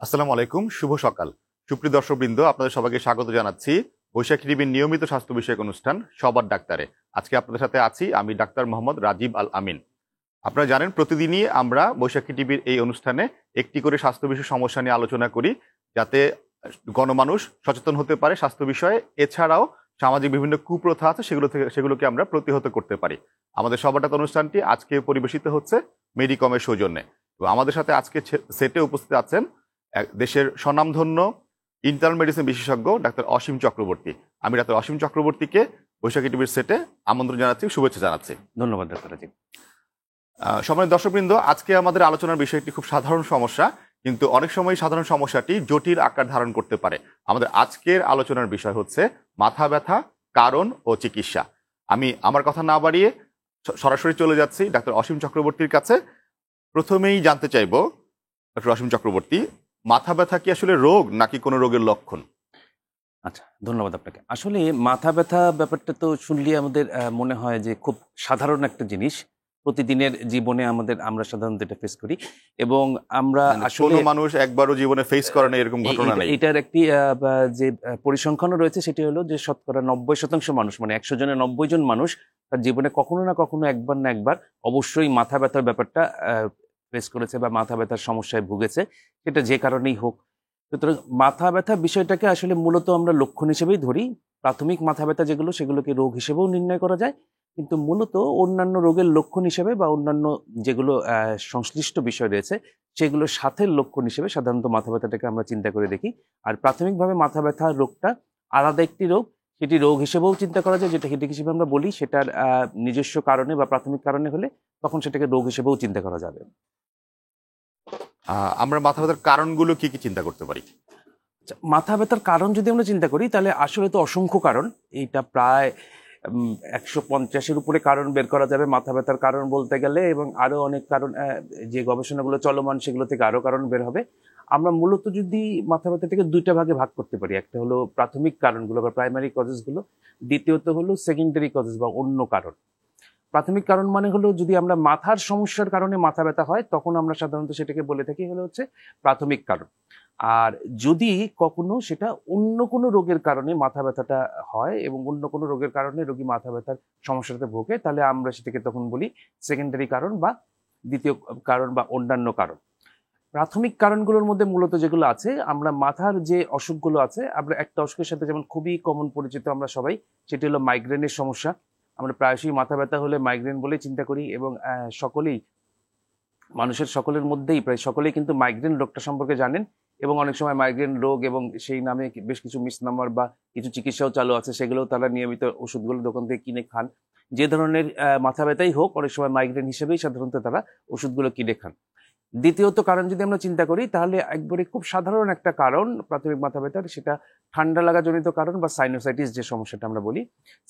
আসসালামু আলাইকুম, শুভ সকাল। সুপ্রিয় দর্শকবৃন্দ, আপনাদের সবাইকে স্বাগত জানাচ্ছি বৈশাখী টিভির নিয়মিত স্বাস্থ্য বিষয়ক অনুষ্ঠান সবার ডাক্তারে। আজকে আপনাদের সাথে আছি আমি ডাক্তার মোহাম্মদ রাজীব আল আমিন। আপনারা জানেন প্রতিদিনই আমরা বৈশাখী টিভির এই অনুষ্ঠানে একটি করে স্বাস্থ্য বিষয় সমস্যা নিয়ে আলোচনা করি, যাতে গণমানুষ সচেতন হতে পারে স্বাস্থ্য বিষয়ে। এছাড়াও সামাজিক বিভিন্ন কুপ্রথা আছে সেগুলোকে আমরা প্রতিহত করতে পারি। আমাদের সবার ডাক্তার অনুষ্ঠানটি আজকে পরিবেশিত হচ্ছে মেডিকমের সৌজন্যে। তো আমাদের সাথে আজকে সেটে উপস্থিত আছেন দেশের স্বনামধন্য ইন্টার্নাল মেডিসিন বিশেষজ্ঞ ডাক্তার অসীম চক্রবর্তী। আমি ডাক্তার অসীম চক্রবর্তীকে বৈশাখী টিভির সেটে আমন্ত্রণ জানাচ্ছি, শুভেচ্ছা জানাচ্ছি। ধন্যবাদ ডাক্তার রাজীব। সম্মানিত দর্শকবৃন্দ, আজকে আমাদের আলোচনার বিষয়টি খুব সাধারণ সমস্যা, কিন্তু অনেক সময় সাধারণ সমস্যাটি জটিল আকার ধারণ করতে পারে। আমাদের আজকের আলোচনার বিষয় হচ্ছে মাথা ব্যথা, কারণ ও চিকিৎসা। আমি আমার কথা না বাড়িয়ে সরাসরি চলে যাচ্ছি ডাক্তার অসীম চক্রবর্তীর কাছে। প্রথমেই জানতে চাইব, ডক্টর অসীম চক্রবর্তী, মাথা ব্যথা কি আসলে রোগ নাকি কোনো রোগের লক্ষণ? আচ্ছা, ধন্যবাদ আপনাকে। আসলে মাথা ব্যথা ব্যাপারটা তো শুনলে আমাদের মনে হয় যে খুব সাধারণ একটা জিনিস, প্রতিদিনের জীবনে আমরা সাধারণত এটা ফেস করি, এবং আমরা আসলে কোনো মানুষ একবারও জীবনে ফেস করে না এরকম ঘটনা নেই। এটার একটি যে পরিসংখ্যানও রয়েছে, সেটি হলো যে শতকরা 90% মানুষ, মানে 100 জনের 90 জন মানুষ তার জীবনে কখনো না কখনো একবার না একবার অবশ্যই মাথা ব্যথার ব্যাপারটা ফেস করেছে বা মাথা ব্যথার সমস্যায় ভুগেছে, সেটা যে কারণেই হোক। সুতরাং মাথা ব্যথা বিষয়টাকে আসলে মূলত আমরা লক্ষণ হিসেবেই ধরি। প্রাথমিক মাথা ব্যথা যেগুলো, সেগুলোকে রোগ হিসেবেও নির্ণয় করা যায়, কিন্তু মূলত অন্যান্য রোগের লক্ষণ হিসেবে বা অন্যান্য যেগুলো সংশ্লিষ্ট বিষয় রয়েছে সেগুলোর সাথে লক্ষণ হিসেবে সাধারণত মাথা ব্যথাটাকে আমরা চিন্তা করে দেখি। আর প্রাথমিকভাবে মাথা ব্যথার রোগটা আলাদা একটি রোগ, সেটি রোগ হিসেবেও চিন্তা করা যায়, যেটা হেডেক হিসেবে আমরা বলি, সেটার নিজস্ব কারণে বা প্রাথমিক কারণে হলে তখন সেটাকে রোগ হিসেবেও চিন্তা করা যাবে। আমরা মাথা ব্যথার কারণগুলো কি কি চিন্তা করতে পারি? মাথা ব্যথার কারণ যদি আমরা চিন্তা করি, তাহলে আসলে তো অসংখ্য কারণ, এইটা প্রায় 150-এর উপরে কারণ বের করা যাবে মাথা ব্যথার কারণ বলতে গেলে, এবং আরো অনেক কারণ, যে গবেষণাগুলো চলমান সেগুলো থেকে আরো কারণ বের হবে। আমরা মূলত যদি মাথা ব্যথাটাকে দুইটা ভাগে ভাগ করতে পারি, একটা হলো প্রাথমিক কারণগুলো বা প্রাইমারি কজেসগুলো, দ্বিতীয়ত হলো সেকেন্ডারি কজেস বা অন্য কারণ। প্রাথমিক কারণ মানে হলো যদি আমরা মাথার সমস্যার কারণে মাথা ব্যথা হয়, তখন আমরা সাধারণত সেটাকে বলে থাকি হলো হচ্ছে প্রাথমিক কারণ। আর যদি কখনো সেটা অন্য কোনো রোগের কারণে মাথা ব্যথাটা হয় এবং অন্য কোনো রোগের কারণে রোগী মাথা ব্যথার সমস্যাটাতে ভোগে, তাহলে আমরা সেটাকে তখন বলি সেকেন্ডারি কারণ বা দ্বিতীয় কারণ বা অন্যান্য কারণ। প্রাথমিক কারণগুলোর মধ্যে মূলত যেগুলো আছে, আমরা মাথার যে অসুখগুলো আছে, আমরা একটা অসুখের সাথে যেমন খুবই কমন পরিচিত আমরা সবাই, সেটি হলো মাইগ্রেনের সমস্যা। আমরা প্রায়শই মাথা ব্যথা হলে মাইগ্রেন বলে চিন্তা করি, এবং মানুষের সকলের মধ্যেই প্রায় সকলেই কিন্তু মাইগ্রেন রোগটা সম্পর্কে জানেন, এবং অনেক সময় মাইগ্রেন রোগ এবং সেই নামে বেশ কিছু মিসনাম্বার বা কিছু চিকিৎসাও চালু আছে, সেগুলোও তারা নিয়মিত ওষুধগুলো দোকান থেকে কিনে খান। যে ধরনের মাথা ব্যথাই হোক, অনেক সময় মাইগ্রেন হিসেবেই সাধারণত তারা ওষুধগুলো কিনে খান। দ্বিতীয়ত কারণ যদি আমরা চিন্তা করি, তাহলে একবারে খুব সাধারণ একটা কারণ প্রাথমিক মাথা ব্যথার, সেটা ঠান্ডা লাগা জনিত কারণ বা সাইনোসাইটিস যে সমস্যাটা আমরা বলি।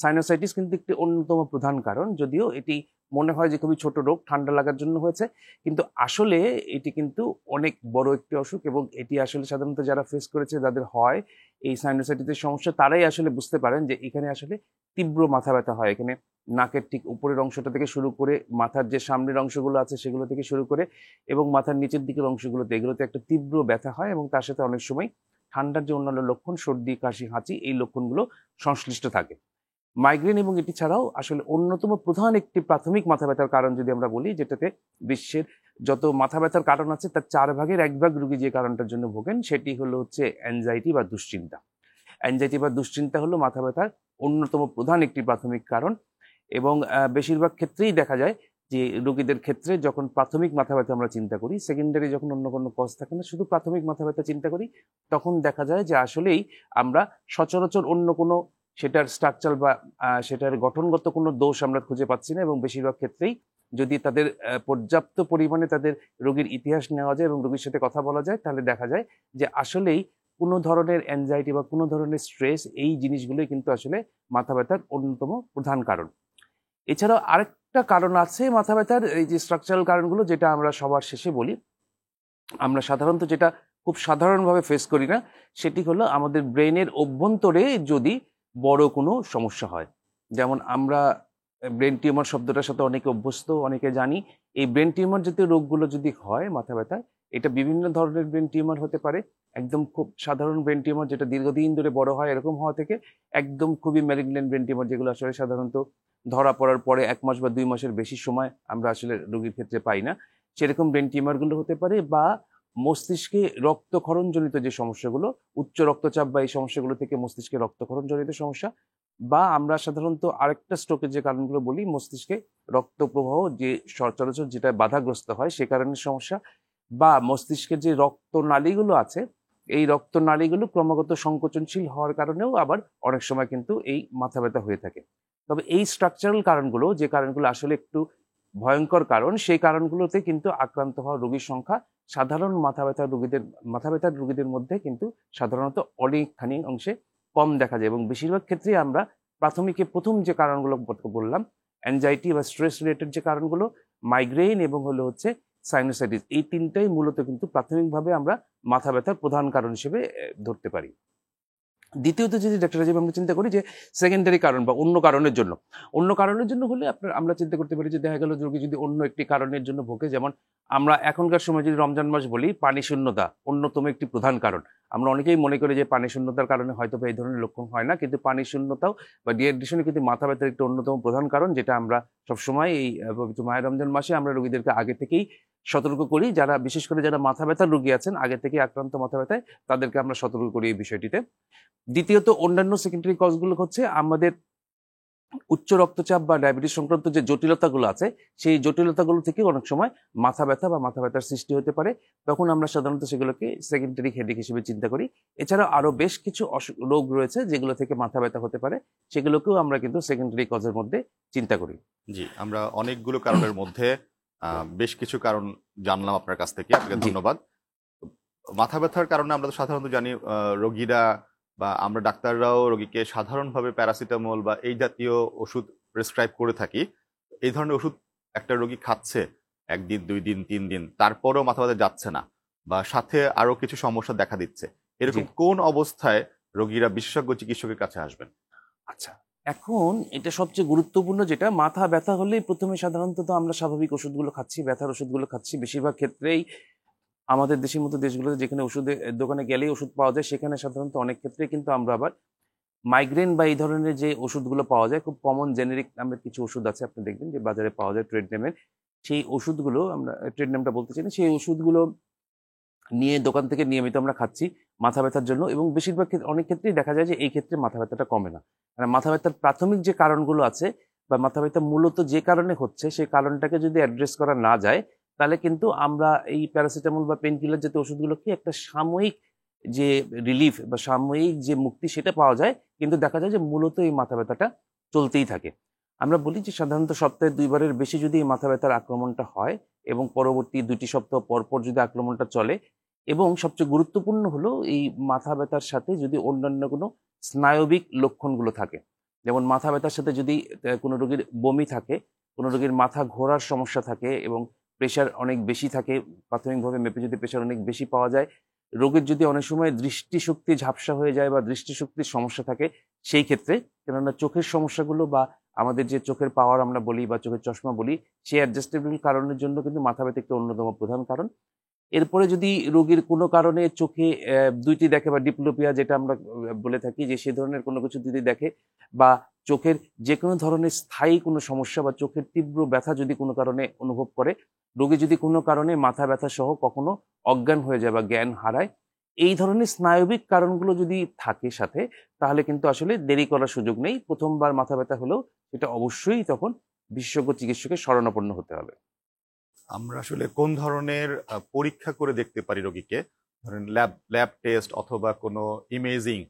সাইনোসাইটিস কিন্তু একটি অন্যতম প্রধান কারণ, যদিও এটি মনে হয় যে খুবই ছোট রোগ, ঠান্ডা লাগার জন্য হয়েছে, কিন্তু আসলে এটি কিন্তু অনেক বড় একটি অসুখ, এবং এটি আসলে সাধারণত যারা ফেস করেছে, যাদের হয় এই সাইনোসাইটিসের সমস্যা, তারাই আসলে বুঝতে পারেন যে এখানে আসলে তীব্র মাথা ব্যথা হয়। এখানে নাকের ঠিক উপরের অংশটা থেকে শুরু করে মাথার যে সামনের অংশগুলো আছে সেগুলো থেকে শুরু করে এবং মাথার নিচের দিকের অংশগুলোতে, এগুলোতে একটা তীব্র ব্যথা হয়, এবং তার সাথে অনেক সময় ঠান্ডার যে অন্যান্য লক্ষণ, সর্দি, কাশি, হাঁচি, এই লক্ষণগুলো সংশ্লিষ্ট থাকে। মাইগ্রেন এবং এটি ছাড়াও আসলে অন্যতম প্রধান একটি প্রাথমিক মাথা ব্যথার কারণ যদি আমরা বলি, যেটাতে বিশ্বের যত মাথা ব্যথার কারণ আছে তার 4 ভাগের 1 ভাগ রোগী যে কারণটার জন্য ভোগেন, সেটি হলো হচ্ছে অ্যাংজাইটি বা দুশ্চিন্তা। অ্যাংজাইটি বা দুশ্চিন্তা হলো মাথা ব্যথার অন্যতম প্রধান একটি প্রাথমিক কারণ, এবং বেশিরভাগ ক্ষেত্রেই দেখা যায় যে রোগীদের ক্ষেত্রে যখন প্রাথমিক মাথা ব্যথা আমরা চিন্তা করি, সেকেন্ডারি যখন অন্য কোনো কজ থাকে না, শুধু প্রাথমিক মাথা ব্যথা চিন্তা করি, তখন দেখা যায় যে আসলেই আমরা সচরাচর অন্য কোনো সেটার স্ট্রাকচার বা সেটার গঠনগত কোনো দোষ আমরা খুঁজে পাচ্ছি না, এবং বেশিরভাগ ক্ষেত্রেই যদি তাদের পর্যাপ্ত পরিমাণে তাদের রোগীর ইতিহাস নেওয়া যায় এবং রোগীর সাথে কথা বলা যায়, তাহলে দেখা যায় যে আসলেই কোনো ধরনের অ্যাংজাইটি বা কোনো ধরনের স্ট্রেস, এই জিনিসগুলোই কিন্তু আসলে মাথা ব্যথার অন্যতম প্রধান কারণ। এছাড়াও আরেকটা কারণ আছে মাথা ব্যথার, এই যে স্ট্রাকচারাল কারণগুলো, যেটা আমরা সবার শেষে বলি। আমরা সাধারণত যেটা খুব সাধারণভাবে ফেস করি না, সেটি হলো আমাদের ব্রেনের অভ্যন্তরে যদি বড় কোনো সমস্যা হয়। যেমন আমরা ব্রেন টিউমার শব্দটার সাথে অনেকে অভ্যস্ত, অনেকে জানি। এই ব্রেন টিউমার জাতীয় রোগগুলো যদি হয় মাথা ব্যথায়, এটা বিভিন্ন ধরনের ব্রেন টিউমার হতে পারে, একদম খুব সাধারণ ব্রেন টিউমার যেটা দীর্ঘদিন ধরে বড় হয় এরকম হওয়া থেকে একদম খুবই ম্যালিগন্যান্ট ব্রেন টিউমার যেগুলো আসলে সাধারণত ধরা পড়ার পরে 1 মাস বা 2 মাসের বেশি সময় আমরা আসলে রোগীর ক্ষেত্রে পাই না, সেরকম ব্রেন টিউমারগুলো হতে পারে। বা মস্তিষ্কে রক্তক্ষরণজনিত যে সমস্যাগুলো, উচ্চ রক্তচাপ বা এই সমস্যাগুলো থেকে মস্তিষ্কে রক্তক্ষরণজনিত সমস্যা, বা আমরা সাধারণত আরেকটা স্ট্রোকের যে কারণগুলো বলি, মস্তিষ্কে রক্ত প্রবাহ যে সচরাচর যেটা বাধাগ্রস্ত হয় সে কারণের সমস্যা, বা মস্তিষ্কের যে রক্তনালীগুলো আছে এই রক্তনালীগুলো ক্রমাগত সংকোচনশীল হওয়ার কারণেও আবার অনেক সময় কিন্তু এই মাথা ব্যথা হয়ে থাকে। তবে এই স্ট্রাকচারাল কারণগুলো, যে কারণগুলো আসলে একটু ভয়ঙ্কর কারণ, সেই কারণগুলোতে কিন্তু আক্রান্ত হওয়া রোগীর সংখ্যা সাধারণ মাথা ব্যথার রোগীদের মধ্যে কিন্তু সাধারণত অনেকখানি অংশে কম দেখা যায়। এবং বেশিরভাগ ক্ষেত্রেই আমরা প্রথম যে কারণগুলো বললাম, অ্যাংজাইটি বা স্ট্রেস রিলেটেড যে কারণগুলো, মাইগ্রেন এবং হচ্ছে সাইনোসাইটিস, এই তিনটাই মূলত কিন্তু প্রাথমিকভাবে আমরা মাথা ব্যথার প্রধান কারণ হিসেবে ধরতে পারি। দ্বিতীয়ত যদি ডক্টর রাজীব আমরা চিন্তা করি যে সেকেন্ডারি কারণ বা অন্য কারণের জন্য হলে আমরা চিন্তা করতে পারি যে দেখা গেল রোগী যদি অন্য একটি কারণের জন্য ভোগে, যেমন আমরা এখনকার সময় যদি রমজান মাস বলি, পানি শূন্যতা অন্যতম একটি প্রধান কারণ। আমরা অনেকেই মনে করি যে পানি শূন্যতার কারণে হয়তো এই ধরনের লক্ষণ হয় না, কিন্তু পানি শূন্যতাও বা ডিহাইড্রেশনে কিন্তু মাথা ব্যথার একটি অন্যতম প্রধান কারণ, যেটা আমরা সবসময় এই পবিত্র মাহে রমজান মাসে আমরা রোগীদেরকে আগে থেকেই সতর্ক করি। বিশেষ করে যারা মাথা ব্যথার রোগী আছেন, আগে থেকে আক্রান্ত মাথা ব্যথায়, তাদেরকে আমরা সতর্ক করি এই বিষয়টিতে। দ্বিতীয়ত অন্যান্য সেকেন্ডারি কজগুলো হচ্ছে আমাদের উচ্চ রক্তচাপ বা ডায়াবেটিস সংক্রান্ত যে জটিলতাগুলো আছে, সেই জটিলতাগুলো থেকে অনেক সময় মাথা ব্যথা বা মাথা ব্যথার সৃষ্টি হতে পারে। তখন আমরা সাধারণত সেগুলোকে সেকেন্ডারি হেডেক হিসেবে চিন্তা করি। এছাড়াও আরো বেশ কিছু রোগ রয়েছে যেগুলো থেকে মাথা ব্যথা হতে পারে, সেগুলোকেও আমরা কিন্তু সেকেন্ডারি কজের মধ্যে চিন্তা করি। জি, আমরা অনেকগুলো কারণের মধ্যে বেশ কিছু কারণ জানলাম আপনার কাছ থেকে, আপনাকে ধন্যবাদ। মাথা ব্যথার কারণে আমরা তো সাধারণত জানি রোগীরা বা আমরা ডাক্তাররাও রোগীকে সাধারণভাবে প্যারাসিটামল বা এই জাতীয় ওষুধ প্রেসক্রাইব করে থাকি। এই ধরনের ওষুধ একটা রোগী খাচ্ছে 1 দিন 2 দিন 3 দিন, তারপরেও মাথা ব্যথা যাচ্ছে না বা সাথে আরো কিছু সমস্যা দেখা দিচ্ছে, এরকম কোন অবস্থায় রোগীরা বিশেষজ্ঞ চিকিৎসকের কাছে আসবেন? আচ্ছা, এখন এটা সবচেয়ে গুরুত্বপূর্ণ, যেটা মাথা ব্যথা হলেই প্রথমে সাধারণত আমরা স্বাভাবিক ওষুধগুলো খাচ্ছি, ব্যথার ওষুধগুলো খাচ্ছি। বেশিরভাগ ক্ষেত্রেই আমাদের দেশের মতো দেশগুলোতে যেখানে ওষুধের দোকানে গেলেই ওষুধ পাওয়া যায়, সেখানে সাধারণত অনেক ক্ষেত্রে কিন্তু আমরা আবার মাইগ্রেন বা এই ধরনের যে ওষুধগুলো পাওয়া যায়, খুব কমন জেনেরিক নামের কিছু ওষুধ আছে, আপনি দেখবেন যে বাজারে পাওয়া যায় ট্রেড নেমের, সেই ওষুধগুলো, আমরা ট্রেড নামটা বলতে চাই না, সেই ওষুধগুলো নিয়ে দোকান থেকে নিয়মিত আমরা খাচ্ছি মাথা ব্যথার জন্য। এবং বেশিরভাগ অনেক ক্ষেত্রেই দেখা যায় যে এই ক্ষেত্রে মাথা ব্যথাটা কমে না। মানে মাথা ব্যথার প্রাথমিক যে কারণগুলো আছে বা মাথা ব্যথা মূলত যে কারণে হচ্ছে, সেই কারণটাকে যদি অ্যাড্রেস করা না যায়, তাহলে কিন্তু আমরা এই প্যারাসিটামল বা পেনকিলার জাতীয় ওষুধগুলোকে একটা সাময়িক যে রিলিফ বা সাময়িক যে মুক্তি সেটা পাওয়া যায়, কিন্তু দেখা যায় যে মূলত এই মাথা ব্যথাটা চলতেই থাকে। আমরা বলি যে সাধারণত সপ্তাহে 2বারের বেশি যদি এই মাথা ব্যথার আক্রমণটা হয় এবং পরবর্তী 2টি সপ্তাহ পর পর যদি আক্রমণটা চলে, এবং সবচেয়ে গুরুত্বপূর্ণ হলো এই মাথা ব্যথার সাথে যদি অন্যান্য কোনো স্নায়বিক লক্ষণগুলো থাকে, যেমন মাথা ব্যথার সাথে যদি কোনো রোগীর বমি থাকে, কোনো রোগীর মাথা ঘোরার সমস্যা থাকে এবং প্রেশার অনেক বেশি থাকে, প্রাথমিকভাবে মেপে যদি প্রেশার অনেক বেশি পাওয়া যায়, রোগীর যদি অনেক সময় দৃষ্টিশক্তি ঝাপসা হয়ে যায় বা দৃষ্টিশক্তির সমস্যা থাকে, সেই ক্ষেত্রে, কেননা চোখের সমস্যাগুলো বা আমাদের যে চোখের পাওয়ার আমরা বলি বা চোখের চশমা বলি, সেই অ্যাডজাস্টেবল কারণের জন্য কিন্তু মাথা ব্যথা একটা অন্যতম প্রধান কারণ। এরপরে যদি রোগীর কোনো কারণে চোখে 2টি দেখে বা ডিপ্লোপিয়া যেটা আমরা বলে থাকি, যে সে ধরনের কোনো কিছু যদি দেখে, বা চোখের যে কোনো ধরনের স্থায়ী কোনো সমস্যা বা চোখের তীব্র ব্যথা যদি কোনো কারণে অনুভব করে, রোগী যদি কোনো কারণে মাথা ব্যথা সহ কখনো অজ্ঞান হয়ে যায় বা জ্ঞান হারায়, এই ধরনের স্নায়বিক কারণগুলো যদি থাকে সাথে, তাহলে কিন্তু আসলে দেরি করার সুযোগ নেই। প্রথমবার মাথা ব্যথা হলেও সেটা অবশ্যই তখন বিশেষজ্ঞ চিকিৎসকের শরণাপন্ন হতে হবে। আমরা আসলে কোন ধরনের পরীক্ষা করে দেখতে পারি রোগীকে? ধরেন ল্যাব টেস্ট অথবা কোনো ইমেজিং,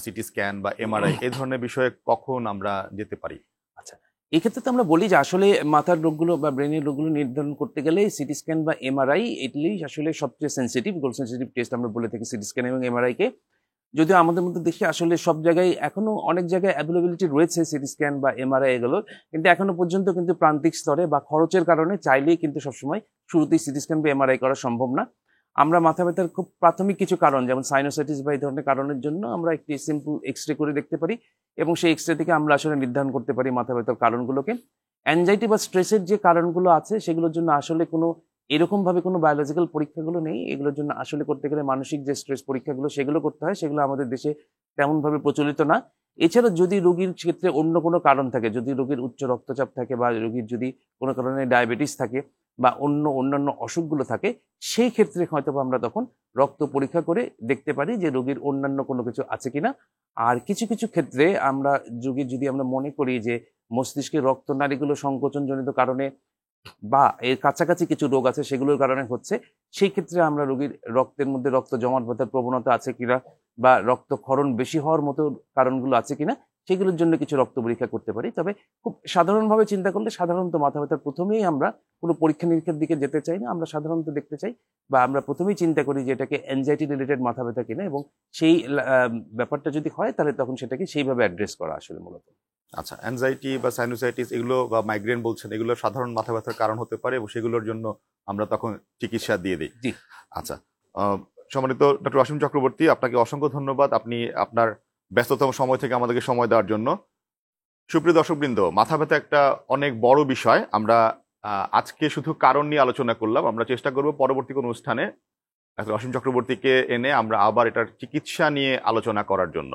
সিটি স্ক্যান বা এমআরআই, এই ধরনের বিষয়ে কখন আমরা যেতে পারি? আচ্ছা, এক্ষেত্রে তো আমরা বলি যে আসলে মাথার রোগগুলো বা ব্রেনের রোগগুলো নির্ধারণ করতে গেলে সিটি স্ক্যান বা এমআরআই এগুলি আসলে সবচেয়ে সেন্সিটিভ, গোল্ড সেন্সিটিভ টেস্ট আমরা বলে থাকি সিটি স্ক্যান এবং এমআরআই কে। যদিও আমাদের মধ্যে দেখি আসলে সব জায়গায় এখনো অনেক জায়গায় অ্যাভেলেবিলিটি রয়েছে সিটি স্ক্যান বা এমআরআই এগুলোর, কিন্তু এখনো পর্যন্ত কিন্তু প্রান্তিক স্তরে বা খরচের কারণে চাইলেই কিন্তু সবসময় শুরুতেই সিটি স্ক্যান বা এমআরআই করা সম্ভব না। আমরা মাথা ব্যথার খুব প্রাথমিক কিছু কারণ, যেমন সাইনোসাইটিস বা এই ধরনের কারণের জন্য আমরা একটি সিম্পল এক্সরে করে দেখতে পারি, এবং সেই এক্সরে থেকে আমরা আসলে নির্ধারণ করতে পারি মাথা ব্যথার কারণগুলোকে। অ্যাংজাইটি বা স্ট্রেসের যে কারণগুলো আছে সেগুলোর জন্য আসলে কোনো এরকম ভাবে কোনো বায়োলজিক্যাল পরীক্ষাগুলো নেই। এগুলোর জন্য আসলে করতে গেলে মানসিক যে স্ট্রেস পরীক্ষাগুলো সেগুলো করতে হয়, সেগুলো আমাদের দেশে তেমন ভাবে প্রচলিত না। এছাড়া যদি রোগীর ক্ষেত্রে অন্য কোনো কারণ থাকে, যদি রোগীর উচ্চ রক্তচাপ থাকে বা রোগীর যদি কোনো কারণে ডায়াবেটিস থাকে বা অন্যান্য অসুখগুলো থাকে, সেই ক্ষেত্রে হয়তোবা আমরা তখন রক্ত পরীক্ষা করে দেখতে পারি যে রোগীর অন্যান্য কোনো কিছু আছে কিনা। আর কিছু কিছু ক্ষেত্রে আমরা রোগীর যদি আমরা মনে করি যে মস্তিষ্কের রক্তনালীগুলো সংকোচনজনিত কারণে বা এর কাছাকাছি কিছু রোগ আছে সেগুলোর কারণে হচ্ছে, সেই ক্ষেত্রে আমরা রোগীর রক্তের মধ্যে রক্ত জমাট বাঁধার প্রবণতা আছে কিনা বা রক্তক্ষরণ বেশি হওয়ার মতো কারণগুলো আছে কিনা সেগুলোর জন্য কিছু রক্ত পরীক্ষা করতে পারি। তবে খুব সাধারণভাবে চিন্তা করলে সাধারণত মাথা ব্যথার প্রথমেই আমরা কোনো পরীক্ষা নিরীক্ষার দিকে যেতে চাই না। আমরা সাধারণত দেখতে চাই বা আমরা প্রথমেই চিন্তা করি যে এটাকে অ্যাংজাইটি রিলেটেড মাথা ব্যথা কিনা, এবং সেই ব্যাপারটা যদি হয় তাহলে তখন সেটাকে সেইভাবে অ্যাড্রেস করা আসলে মূলত। আচ্ছা, অ্যাংজাইটি বা সাইনোসাইটিস এগুলো বা মাইগ্রেন বলছেন, এগুলো সাধারণ মাথা ব্যথার কারণ হতে পারে এবং সেগুলোর জন্য আমরা তখন চিকিৎসা দিয়ে দিই। জি। আচ্ছা, সম্মানিত ডক্টর অসীম চক্রবর্তী, আপনাকে অসংখ্য ধন্যবাদ। আপনি আপনার ব্যস্ততম সময় থেকে আমাদেরকে সময় দেওয়ার জন্য। সুপ্রিয় দর্শকবৃন্দ, মাথা ব্যথা একটা অনেক বড় বিষয়। আমরা আজকে শুধু কারণ নিয়ে আলোচনা করলাম। আমরা চেষ্টা করব পরবর্তী কোনো অনুষ্ঠানে ডক্টর অসীম চক্রবর্তীকে এনে আমরা আবার এটার চিকিৎসা নিয়ে আলোচনা করার জন্য।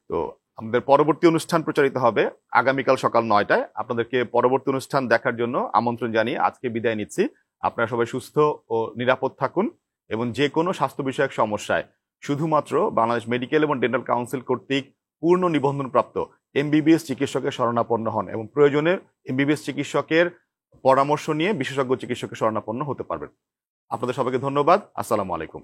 তো আমাদের পরবর্তী অনুষ্ঠান প্রচারিত হবে আগামীকাল সকাল 9টায়। আপনাদেরকে পরবর্তী অনুষ্ঠান দেখার জন্য আমন্ত্রণ জানিয়ে আজকে বিদায় নিচ্ছি। আপনারা সবাই সুস্থ ও নিরাপদ থাকুন এবং যে কোনো স্বাস্থ্য বিষয়ক সমস্যায় শুধুমাত্র বাংলাদেশ মেডিকেল এবং ডেন্টাল কাউন্সিল কর্তৃক পূর্ণ নিবন্ধনপ্রাপ্ত এমবিবিএস চিকিৎসকের শরণাপন্ন হন এবং প্রয়োজনে এমবিবিএস চিকিৎসকের পরামর্শ নিয়ে বিশেষজ্ঞ চিকিৎসকের শরণাপন্ন হতে পারবেন। আপনাদের সবাইকে ধন্যবাদ। আসসালামু আলাইকুম।